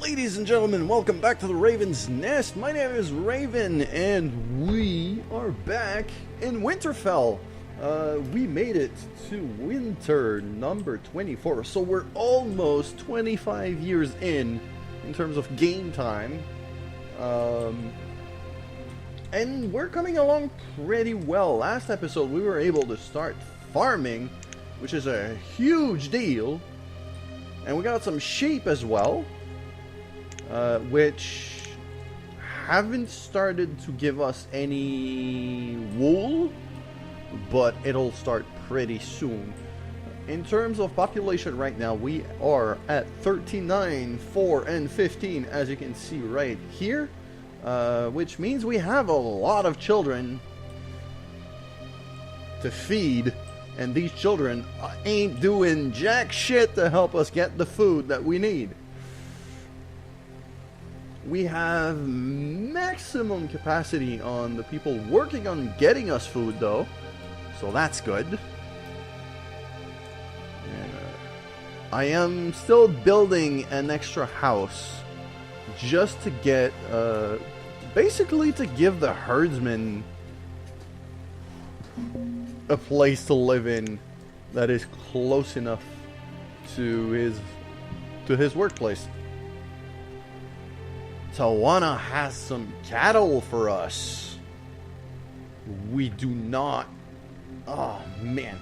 Ladies and gentlemen, welcome back to the Raven's Nest. My name is Raven, and we are back in Winterfell. We made it to winter number 24, so we're almost 25 years in terms of game time. And we're coming along pretty well. Last episode, we were able to start farming, which is a huge deal. And we got some sheep as well. Which haven't started to give us any wool, but it'll start pretty soon. In terms of population right now, we are at 39, 4, and 15, as you can see right here, which means we have a lot of children to feed, and these children ain't doing jack shit to help us get the food that we need. We have maximum capacity on the people working on getting us food, though, so that's good. I am still building an extra house just to get, basically to give the herdsman a place to live in that is close enough to his workplace. Tawana has some cattle for us. We do not. Oh man,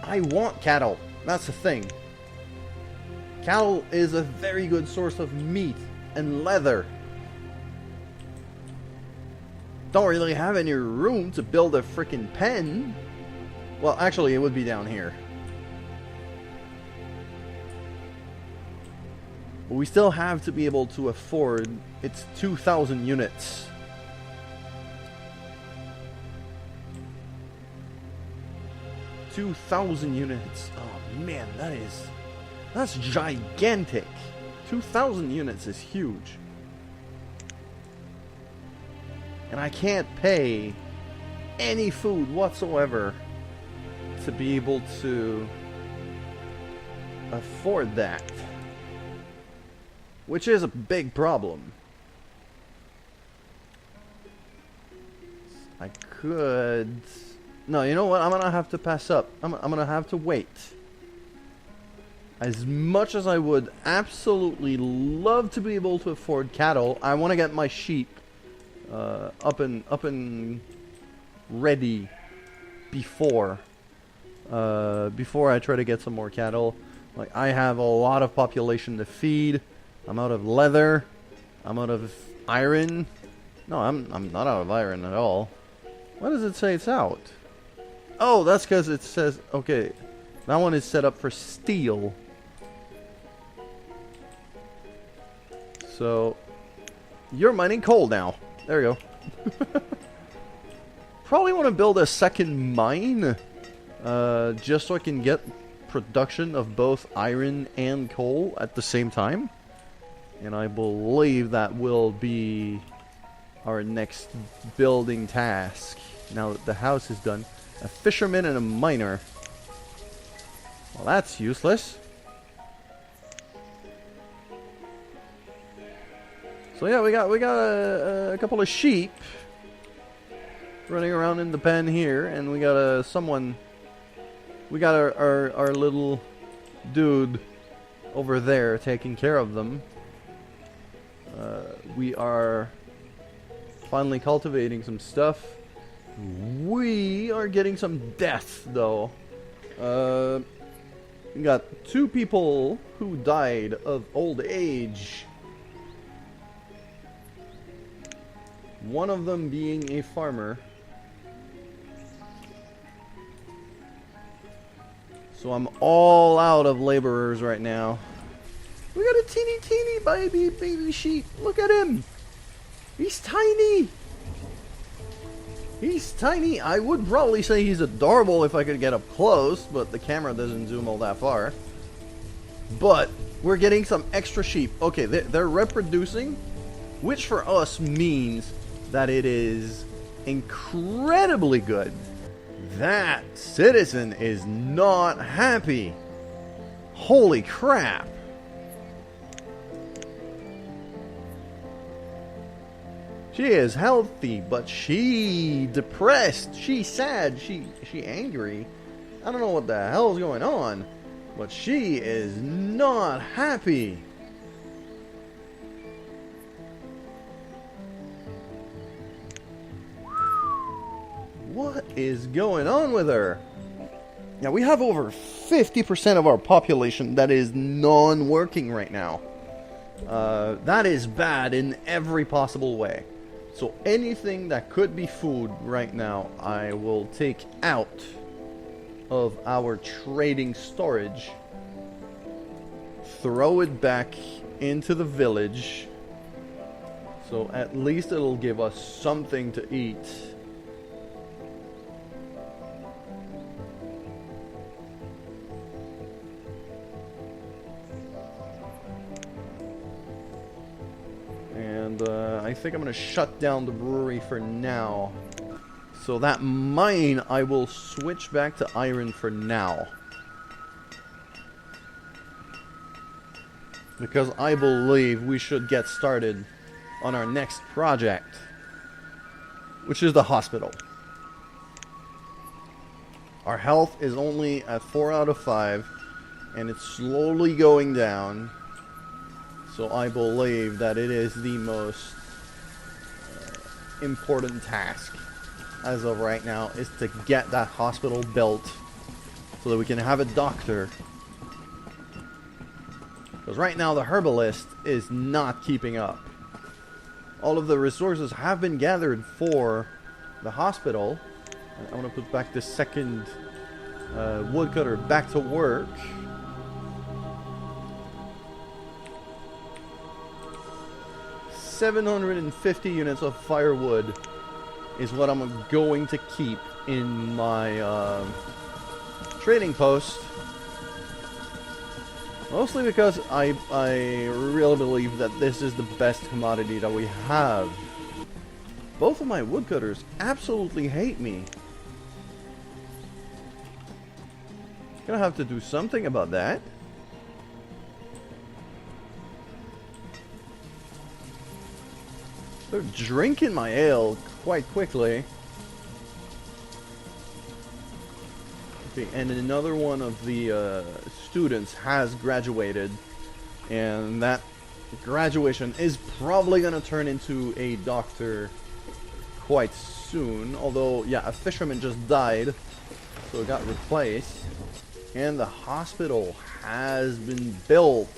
I want cattle. That's the thing. Cattle is a very good source of meat and leather. Don't really have any room to build a freaking pen. Well, actually, it would be down here. But we still have to be able to afford. It's 2,000 units. Units. Oh man, that's gigantic. 2,000 units is huge. And I can't pay any food whatsoever to be able to afford that. Which is a big problem. I could... No, you know what? I'm gonna have to pass up. I'm gonna have to wait. As much as I would absolutely love to be able to afford cattle, I want to get my sheep up and ready before I try to get some more cattle. Like, I have a lot of population to feed. I'm out of leather. I'm out of iron. No, I'm not out of iron at all. Why does it say it's out? Oh, that's because it says... Okay, that one is set up for steel. So, you're mining coal now. There you go. Probably want to build a second mine. Just so I can get production of both iron and coal at the same time. And I believe that will be our next building task. Now that the house is done. A fisherman and a miner. Well, that's useless. So yeah, we got a couple of sheep running around in the pen here, and we got someone. We got our little dude over there taking care of them. We are finally cultivating some stuff. We are getting some death, though. We got 2 people who died of old age. One of them being a farmer. So I'm all out of laborers right now. We got a teeny baby sheep. Look at him. He's tiny. He's tiny. I would probably say he's adorable if I could get up close, but the camera doesn't zoom all that far. But we're getting some extra sheep. Okay, they're reproducing, which for us means that it is incredibly good. That citizen is not happy. Holy crap. She is healthy, but she depressed. She sad. She angry. I don't know what the hell is going on, but she is not happy. What is going on with her? Now, we have over 50% of our population that is non-working right now. That is bad in every possible way. So anything that could be food right now, I will take out of our trading storage, throw it back into the village, so at least it'll give us something to eat. And I think I'm going to shut down the brewery for now. So that mine, I will switch back to iron for now. Because I believe we should get started on our next project, which is the hospital. Our health is only at 4 out of 5, and it's slowly going down. So I believe that it is the most important task as of right now, is to get that hospital built so that we can have a doctor. Because right now the herbalist is not keeping up. All of the resources have been gathered for the hospital. I want to put back the second woodcutter back to work. $750 units of firewood is what I'm going to keep in my trading post. Mostly because I really believe that this is the best commodity that we have. Both of my woodcutters absolutely hate me. Gonna have to do something about that. They're drinking my ale quite quickly. Okay, and another one of the students has graduated, and that graduation is probably gonna turn into a doctor quite soon. Although, yeah, a fisherman just died, so it got replaced, and the hospital has been built.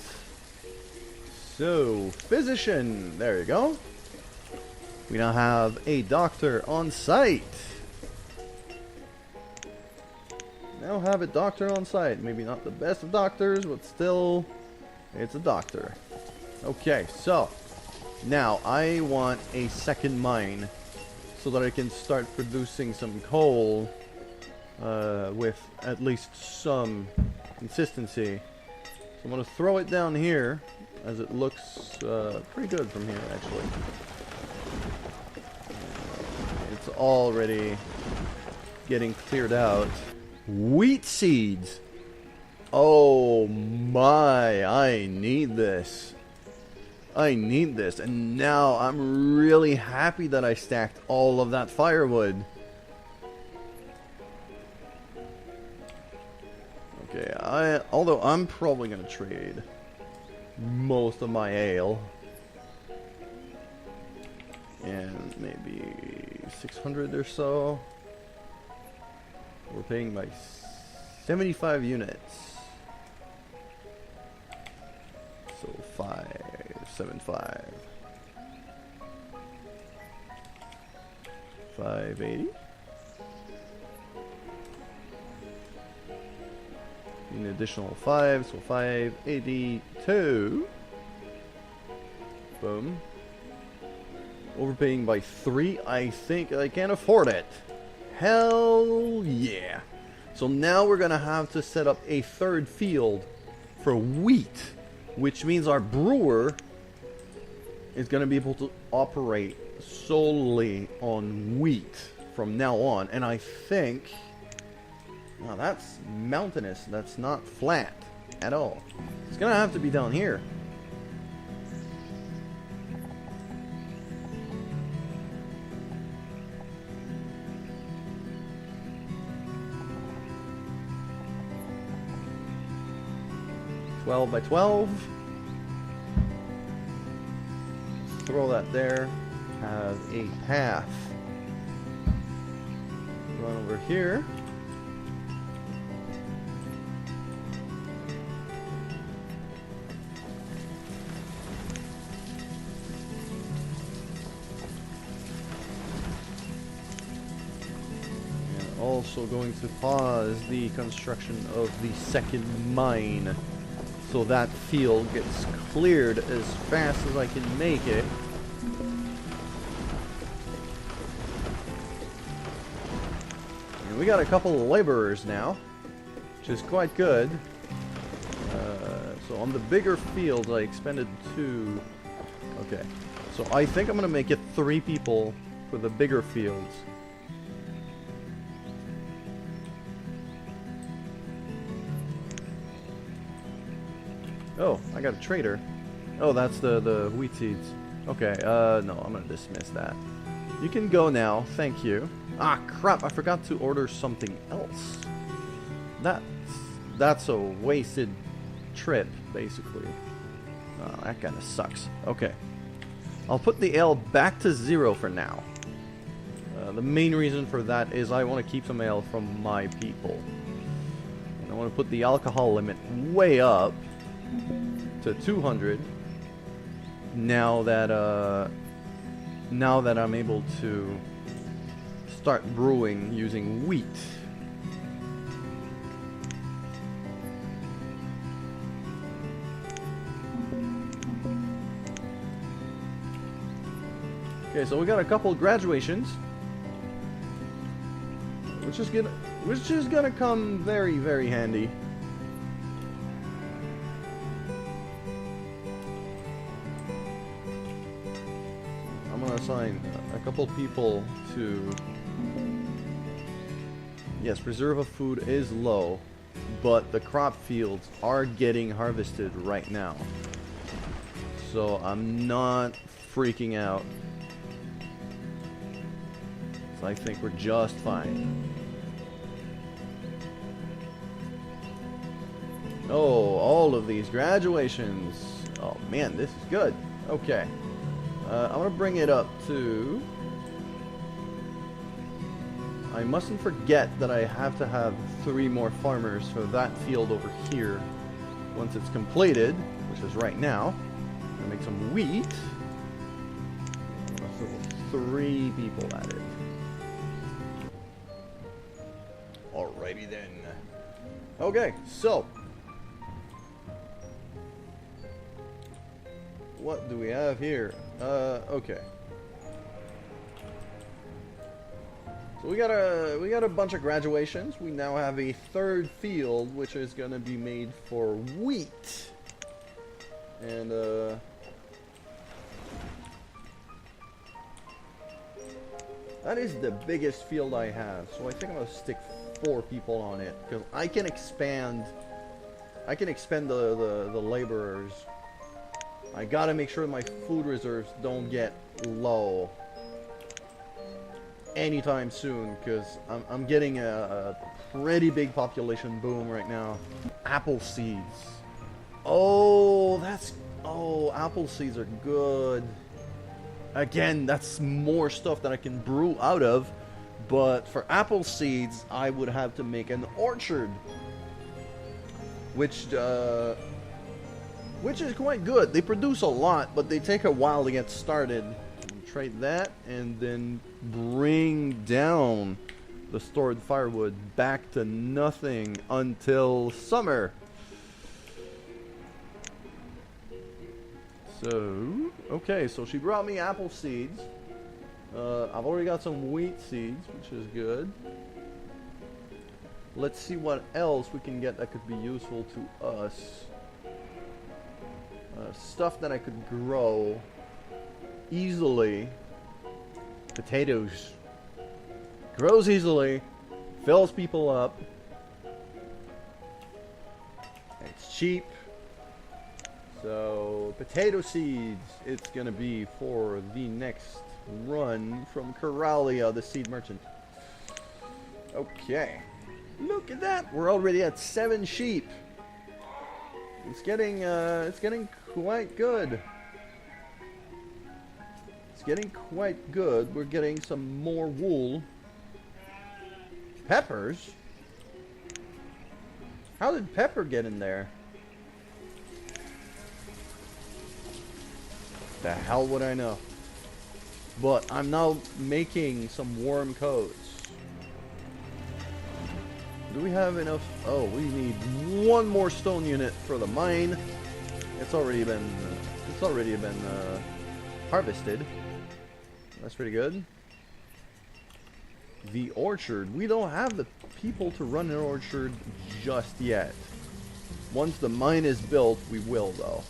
So, physician, there you go. We now have a doctor on site. Now have a doctor on site. Maybe not the best of doctors, but still, it's a doctor. Okay, so now I want a second mine so that I can start producing some coal with at least some consistency. So I'm going to throw it down here, as it looks pretty good from here, actually. It's already getting cleared out. Wheat seeds! Oh my, I need this. I need this. And now I'm really happy that I stacked all of that firewood. Okay, although I'm probably going to trade most of my ale. And maybe 600 or so. We're paying by 75 units. So 575. 580. An additional 5, so 582. Boom. Overpaying by 3. I think I can afford it. Hell yeah. So now we're going to have to set up a third field for wheat, which means our brewer is going to be able to operate solely on wheat from now on. And I think, now that's mountainous, that's not flat at all. It's going to have to be down here. 12 by 12. Throw that there. Have a path. Run over here. And also going to pause the construction of the second mine, so that field gets cleared as fast as I can make it. And we got a couple of laborers now, which is quite good. So on the bigger fields I expended 2. Okay, so I think I'm gonna make it 3 people for the bigger fields. Oh, I got a trader. Oh, that's the wheat seeds. Okay, no, I'm gonna dismiss that. You can go now, thank you. Ah, crap, I forgot to order something else. That's a wasted trip, basically. Oh, that kinda sucks. Okay. I'll put the ale back to 0 for now. The main reason for that is I want to keep some ale from my people. And I want to put the alcohol limit way up to 200 now that I'm able to start brewing using wheat. Okay, so we got a couple of graduations, which is gonna come very, very handy. I'm gonna assign a couple people to... Yes, reserve of food is low, but the crop fields are getting harvested right now. So I'm not freaking out. So I think we're just fine. Oh, all of these graduations. Oh man, this is good. Okay. I'm gonna bring it up to... I mustn't forget that I have to have 3 more farmers for that field over here once it's completed, which is right now. I'm gonna make some wheat. I'm gonna throw 3 people at it. Alrighty then. Okay, so what do we have here? Okay. So we got a bunch of graduations. We now have a 3rd field, which is gonna be made for wheat. And that is the biggest field I have. So I think I'm gonna stick 4 people on it, because I can expand the laborers. I gotta make sure my food reserves don't get low anytime soon, because I'm getting a pretty big population boom right now. Apple seeds. Oh, apple seeds are good. Again, that's more stuff that I can brew out of. But for apple seeds, I would have to make an orchard, which is quite good. They produce a lot, but they take a while to get started. Trade that, and then bring down the stored firewood back to nothing until summer. So, okay, so she brought me apple seeds. I've already got some wheat seeds, which is good. Let's see what else we can get that could be useful to us. Stuff that I could grow easily. Potatoes. Grows easily. Fills people up. It's cheap. So, potato seeds. It's gonna be for the next run from Coralia, the seed merchant. Okay. Look at that. We're already at 7 sheep. It's getting quite good. It's getting quite good. We're getting some more wool. Peppers? How did pepper get in there? The hell would I know? But I'm now making some warm coats. Do we have enough? Oh, we need one more stone unit for the mine. It's already been harvested. That's pretty good. The orchard. We don't have the people to run an orchard just yet. Once the mine is built, we will though.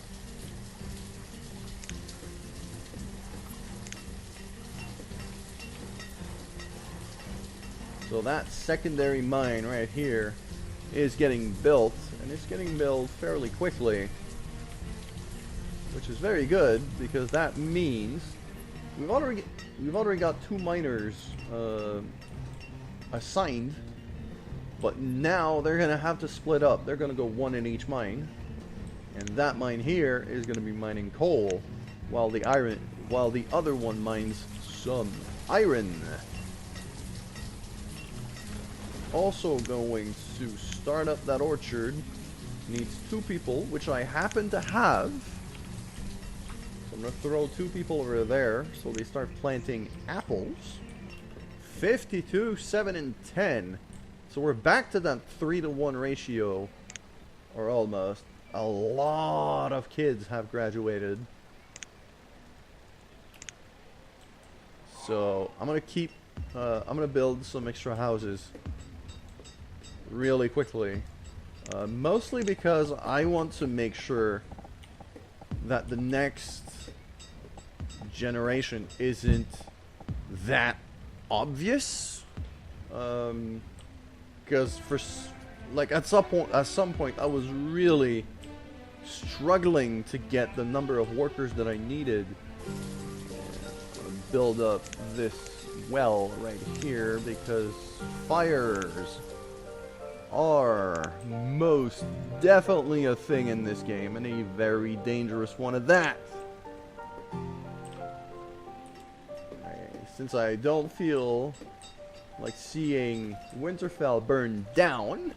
So that secondary mine right here is getting built, and it's getting built fairly quickly, which is very good because that means we've already got 2 miners assigned, but now they're gonna have to split up. They're gonna go 1 in each mine, and that mine here is gonna be mining coal, while the other one mines some iron. Also going to start up that orchard. Needs 2 people, which I happen to have. So I'm going to throw 2 people over there so they start planting apples. 52, 7, and 10. So we're back to that 3-to-1 ratio. Or almost. A lot of kids have graduated. So I'm going to keep... I'm going to build some extra houses really quickly, mostly because I want to make sure that the next generation isn't that obvious, because at some point I was really struggling to get the number of workers that I needed to build up this well right here, because fires are most definitely a thing in this game, and a very dangerous one at that. Since I don't feel like seeing Winterfell burn down,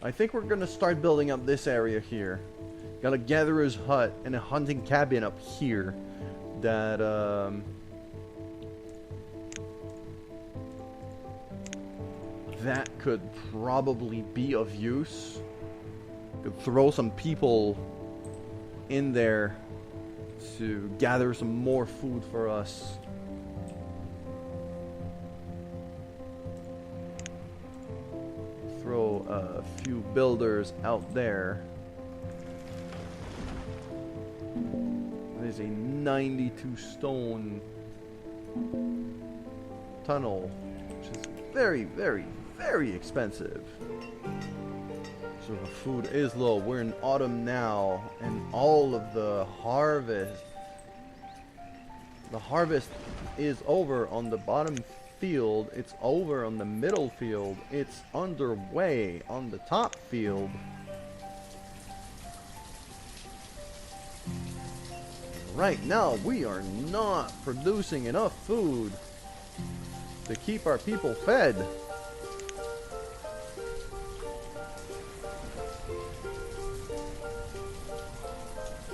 I think we're gonna start building up this area here. Got a gatherer's hut and a hunting cabin up here that that could probably be of use. Could throw some people in there to gather some more food for us. Throw a few builders out there. There's a 92 stone tunnel, which is very, very, very expensive. So the food is low. We're in autumn now, and all of the harvest is over on the bottom field. It's over on the middle field. It's underway on the top field. Right now, we are not producing enough food to keep our people fed.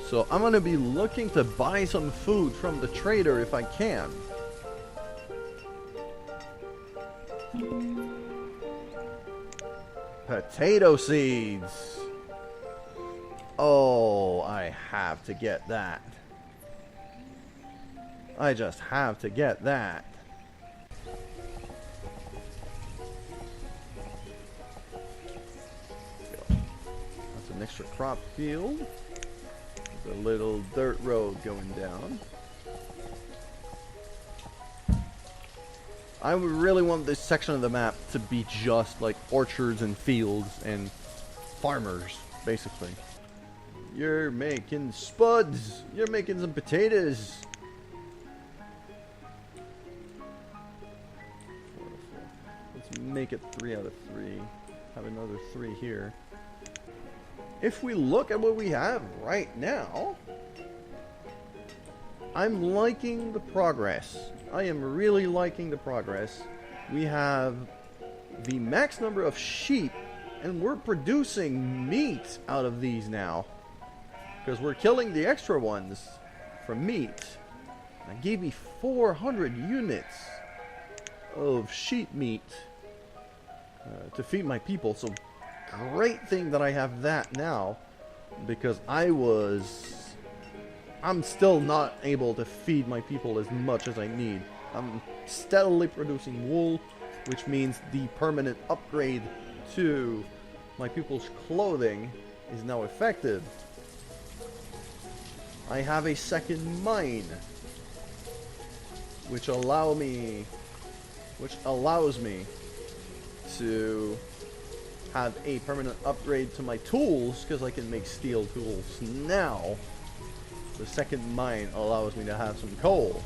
So I'm going to be looking to buy some food from the trader if I can. Potato seeds. Oh, I have to get that. I just have to get that. That's an extra crop field. There's a little dirt road going down. I really want this section of the map to be just like orchards and fields and farmers, basically. You're making spuds. You're making some potatoes. Let's make it 3 out of 3. Have another 3 here. if we look at what we have right now, I'm liking the progress. I am really liking the progress. We have the max number of sheep, and we're producing meat out of these now. Because we're killing the extra ones for meat. That gave me 400 units of sheep meat to feed my people. So great thing that I have that now, because I'm still not able to feed my people as much as I need. I'm steadily producing wool, which means the permanent upgrade to my people's clothing is now effective. I have a second mine, which allows me to have a permanent upgrade to my tools, because I can make steel tools now. The second mine allows me to have some coal.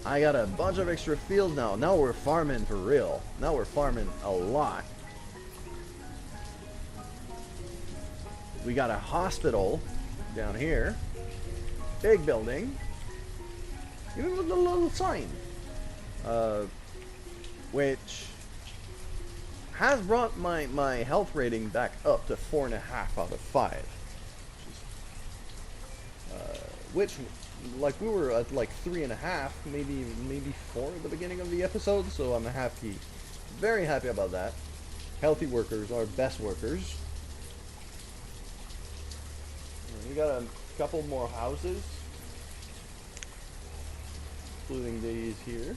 I got a bunch of extra fields now. Now we're farming for real. Now we're farming a lot. We got a hospital down here. Big building. Even with a little sign. Which has brought my health rating back up to 4.5 out of 5. Which, like, we were at like 3.5, maybe 4 at the beginning of the episode, so I'm happy, very happy about that. Healthy workers are best workers. We got a couple more houses, including these here.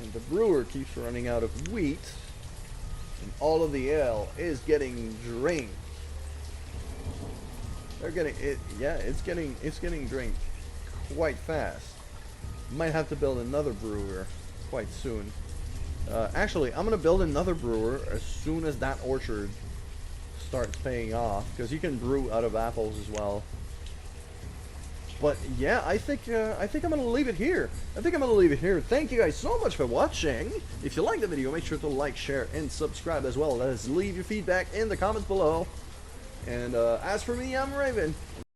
And the brewer keeps running out of wheat, and all of the ale is getting drained. They're getting it. Yeah, it's getting drained quite fast. Might have to build another brewer quite soon. Actually, I'm gonna build another brewer as soon as that orchard starts paying off, because you can brew out of apples as well. But yeah, I think I'm gonna leave it here. Thank you guys so much for watching. If you liked the video, make sure to like, share, and subscribe as well as leave your feedback in the comments below. And as for me, I'm Raven.